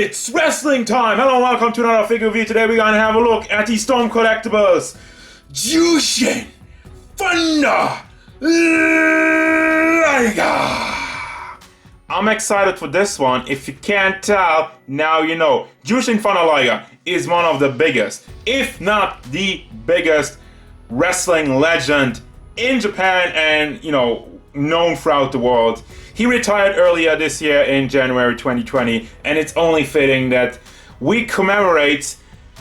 It's wrestling time! Hello and welcome to another figure review. Today we're gonna have a look at the Storm Collectibles Jyushin Thunder Liger. I'm excited for this one. If you can't tell, now you know. Jyushin Thunder Liger is one of the biggest, if not the biggest, wrestling legend in Japan and, known throughout the world. He retired earlier this year in January 2020, and it's only fitting that we commemorate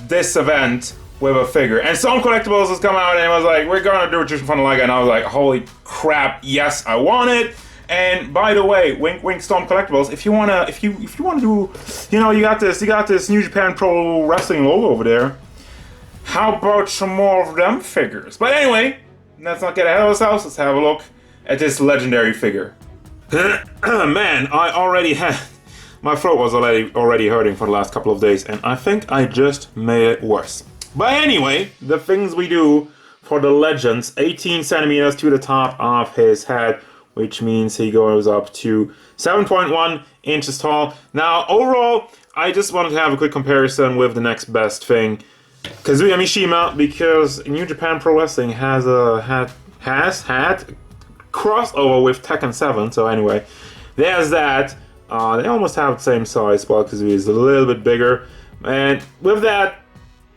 this event with a figure. And Storm Collectibles has come out and was like, we're gonna do Jyushin Thunder Liger, and I was like, holy crap, yes, I want it. And by the way, wink wink Storm Collectibles, if you wanna do, you got this New Japan Pro Wrestling logo over there. How about some more of them figures? But anyway, let's not get ahead of ourselves. Let's have a look at this legendary figure. Man, my throat was already hurting for the last couple of days, and I think I just made it worse. But anyway, the things we do for the legends: 18 centimeters to the top of his head, which means he goes up to 7.1 inches tall. Now, overall, I just wanted to have a quick comparison with the next best thing, Kazuya Mishima, because New Japan Pro Wrestling has had crossover with Tekken 7. So anyway, there's that. They almost have the same size, while Kazuya is a little bit bigger. And with that,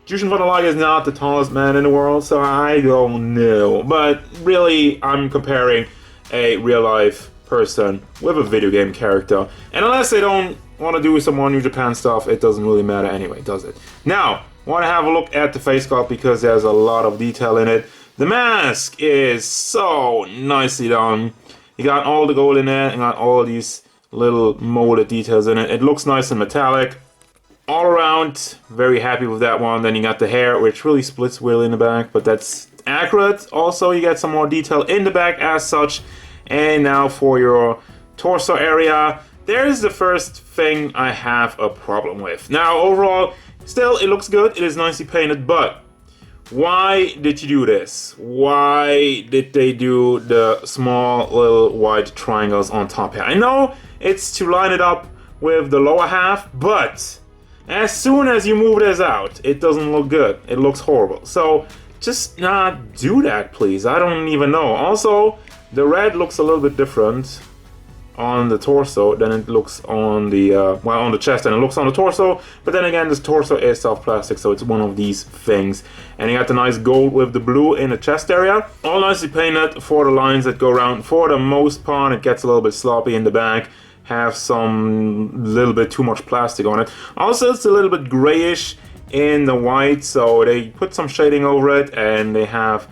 Jyushin Thunder Liger is not the tallest man in the world, so I don't know. But really, I'm comparing a real-life person with a video game character. And unless they don't want to do some more New Japan stuff, it doesn't really matter anyway, does it? Now, want to have a look at the face sculpt because there's a lot of detail in it. The mask is so nicely done. You got all the gold in it, and got all these little molded details in it. It looks nice and metallic. All around, very happy with that one. Then you got the hair, which really splits really in the back, but that's accurate. Also, you get some more detail in the back as such. And now for your torso area, there's the first thing I have a problem with. Now, overall, still, it looks good. It is nicely painted, but why did you do this? Why did they do the small little white triangles on top here? I know it's to line it up with the lower half, but as soon as you move this out, it doesn't look good. It looks horrible. So just not do that, please. I don't even know. Also, the red looks a little bit different on the torso than it looks on the on the chest, and it looks on the torso, but then again, this torso is soft plastic, so it's one of these things. And you got the nice gold with the blue in the chest area, all nicely painted for the lines that go around. For the most part, it gets a little bit sloppy in the back, have some little bit too much plastic on it. Also, it's a little bit grayish in the white, so they put some shading over it, and they have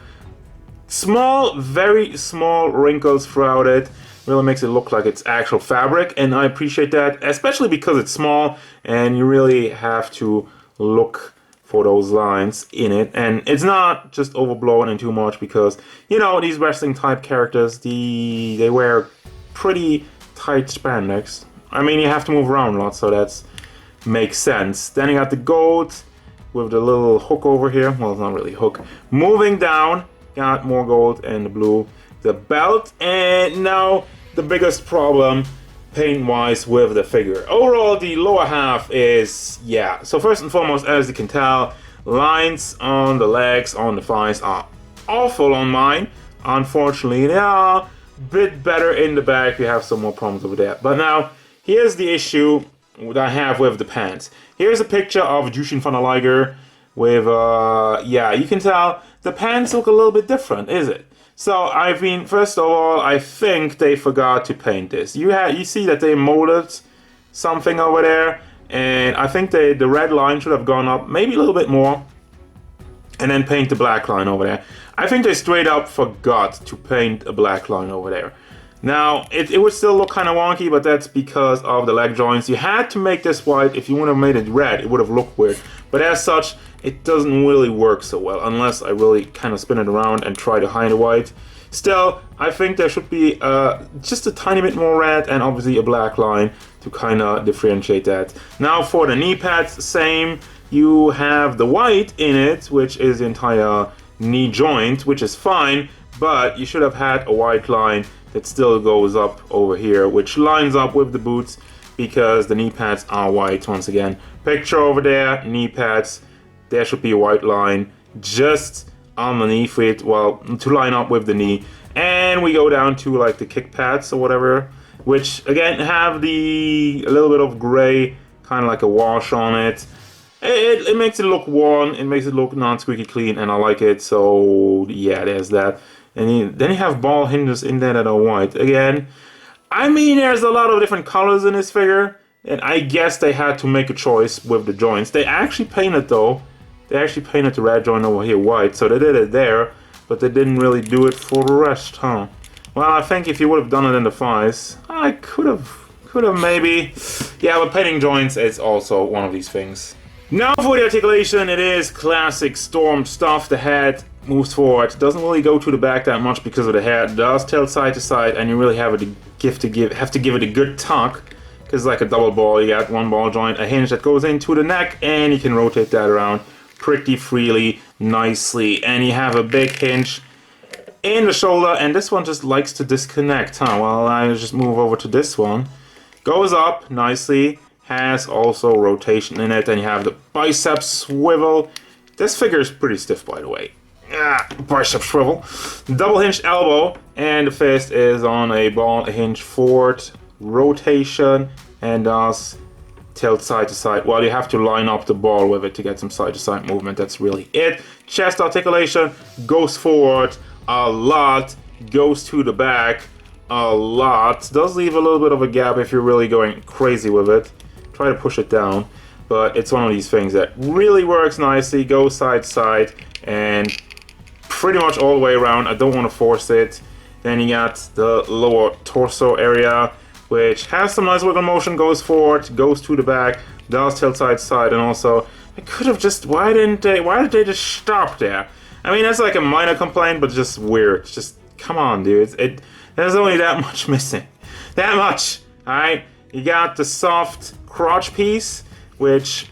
small, very small wrinkles throughout it. Really makes it look like it's actual fabric, and I appreciate that, especially because it's small and you really have to look for those lines in it. And it's not just overblown and too much, because these wrestling type characters, they wear pretty tight spandex. I mean, you have to move around a lot, so that makes sense. Then you got the gold with the little hook over here. Well, it's not really a hook. Moving down, got more gold and the blue. The belt, and now the biggest problem paint-wise with the figure. Overall, the lower half is, so first and foremost, as you can tell, lines on the legs, on the thighs are awful on mine. Unfortunately, they are a bit better in the back. We have some more problems over there. But now, here's the issue that I have with the pants. Here's a picture of Jyushin Thunder Liger with, you can tell the pants look a little bit different, is it? So, first of all, I think they forgot to paint this. You see that they molded something over there, and I think the red line should have gone up maybe a little bit more, and then paint the black line over there. I think they straight up forgot to paint a black line over there. Now, it would still look kind of wonky, but that's because of the leg joints. You had to make this white. If you would have made it red, it would have looked weird. But as such, it doesn't really work so well, unless I really kind of spin it around and try to hide the white. Still, I think there should be just a tiny bit more red, and obviously a black line to kind of differentiate that. Now for the knee pads, same. You have the white in it, which is the entire knee joint, which is fine, but you should have had a white line that still goes up over here, which lines up with the boots. because the knee pads are white once again. Picture over there, knee pads, there should be a white line just underneath it, well, to line up with the knee. And we go down to like the kick pads or whatever, which again have a little bit of gray, kind of like a wash on it. It makes it look worn, it makes it look non-squeaky clean, and I like it. So yeah, there's that. And then you have ball hinges in there that are white. Again, I mean, there's a lot of different colors in this figure, and I guess they had to make a choice with the joints. They actually painted though. They actually painted the red joint over here white, so they did it there, but they didn't really do it for the rest, huh? Well, I think if you would have done it in the thighs, I could have maybe. Yeah, but painting joints is also one of these things. Now for the articulation, it is classic Storm stuff. The head moves forward, doesn't really go to the back that much because of the head. It does tilt side to side, and you really have to give it a good tuck, because it's like a double ball. You got one ball joint, a hinge that goes into the neck, and you can rotate that around pretty freely, nicely. And you have a big hinge in the shoulder, and this one just likes to disconnect, huh? Well, I just move over to this one. Goes up nicely, has also rotation in it, and you have the bicep swivel. This figure is pretty stiff, by the way. Bicep swivel. Double hinge elbow, and the fist is on a ball hinge forward, rotation, and does tilt side to side. Well, you have to line up the ball with it to get some side to side movement. That's really it. Chest articulation goes forward a lot, goes to the back a lot. Does leave a little bit of a gap if you're really going crazy with it. Try to push it down, but it's one of these things that really works nicely. Goes side to side and pretty much all the way around. I don't want to force it. Then you got the lower torso area, which has some nice wiggle motion, goes forward, goes to the back, does tilt side to side, and also, I could have just, why did they just stop there? I mean, that's like a minor complaint, but just weird. It's just, come on, dude. There's only that much missing. That much, alright? You got the soft crotch piece, which,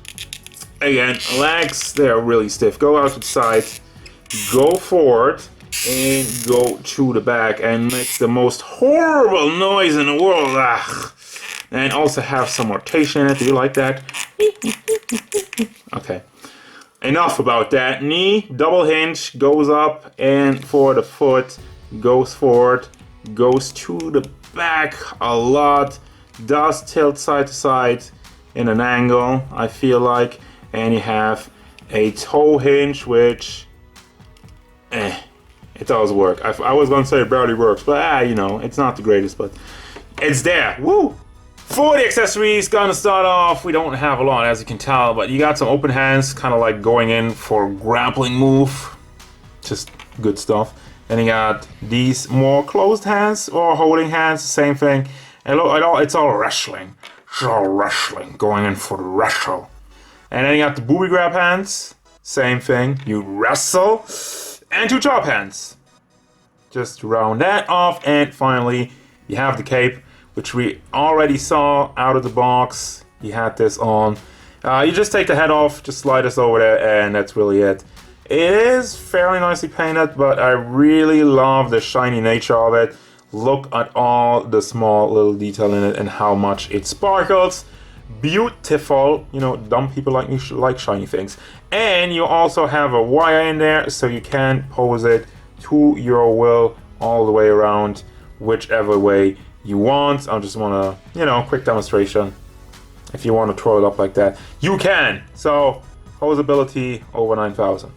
again, legs, they're really stiff. Go out to the side, go forward, and go to the back, and makes the most horrible noise in the world. Ugh. And also have some rotation in it. Do you like that? Okay. Enough about that. Knee, double hinge, goes up, and for the foot, goes forward, goes to the back a lot, does tilt side to side in an angle, I feel like, and you have a toe hinge, which, it does work. I was gonna say it barely works, but you know, it's not the greatest, but it's there. Woo! For the accessories, gonna start off, we don't have a lot as you can tell, but you got some open hands, kind of like going in for a grappling move. Just good stuff. Then you got these more closed hands or holding hands, same thing. And it's all wrestling. It's all wrestling, going in for the wrestle. And then you got the booby grab hands, same thing. You wrestle. And two chop hands. Just round that off, and finally you have the cape, which we already saw out of the box. You had this on. You just take the head off, just slide this over there, and that's really it. It is fairly nicely painted, but I really love the shiny nature of it. Look at all the small little detail in it and how much it sparkles. Beautiful. You know, dumb people like me like shiny things. And you also have a wire in there, so you can pose it to your will all the way around, whichever way you want. I just want to, you know, quick demonstration. If you want to throw it up like that, you can. So, posability over 9,000.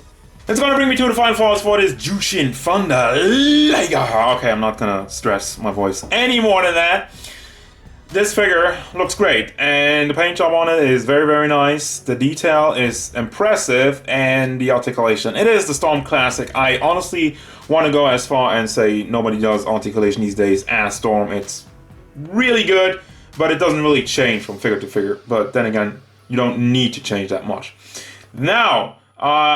That's gonna bring me to the final thoughts for this Jyushin from the Liger. Okay, I'm not gonna stress my voice any more than that. This figure looks great, and the paint job on it is very, very nice. The detail is impressive, and the articulation. It is the Storm Classic. I honestly want to go as far and say nobody does articulation these days as Storm. It's really good, but it doesn't really change from figure to figure. But then again, you don't need to change that much. Now,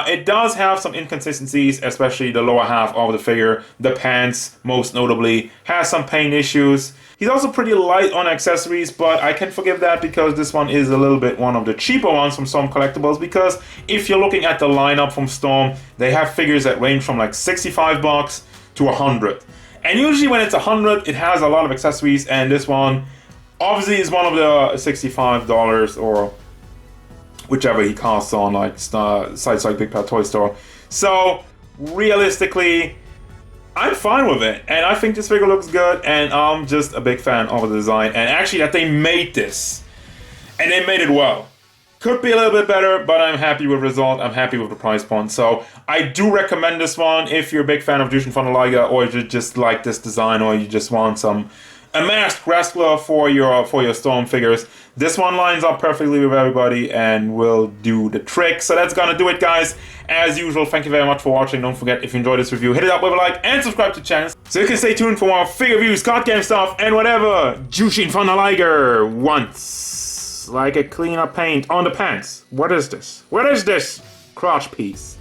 it does have some inconsistencies, especially the lower half of the figure. The pants, most notably, has some paint issues. He's also pretty light on accessories, but I can forgive that because this one is a little bit one of the cheaper ones from Storm Collectibles, because if you're looking at the lineup from Storm, they have figures that range from like 65 bucks to 100. And usually when it's 100, it has a lot of accessories, and this one Obviously, it's one of the $65 or whichever he costs on like sites like Big Bad Toy Store. So realistically, I'm fine with it, and I think this figure looks good, and I'm just a big fan of the design, and actually that they made this, and they made it well. Could be a little bit better, but I'm happy with the result, I'm happy with the price point, so I do recommend this one if you're a big fan of Jyushin from the Liger, or you just like this design, or you just want a masked wrestler for your Storm figures. This one lines up perfectly with everybody and will do the trick. So that's gonna do it, guys. As usual, thank you very much for watching. Don't forget, if you enjoyed this review, hit it up with a like and subscribe to the channel so you can stay tuned for more figure reviews, card game stuff, and whatever Jyushin from the Liger wants. Like a cleaner paint on the pants. What is this? What is this? Crotch piece.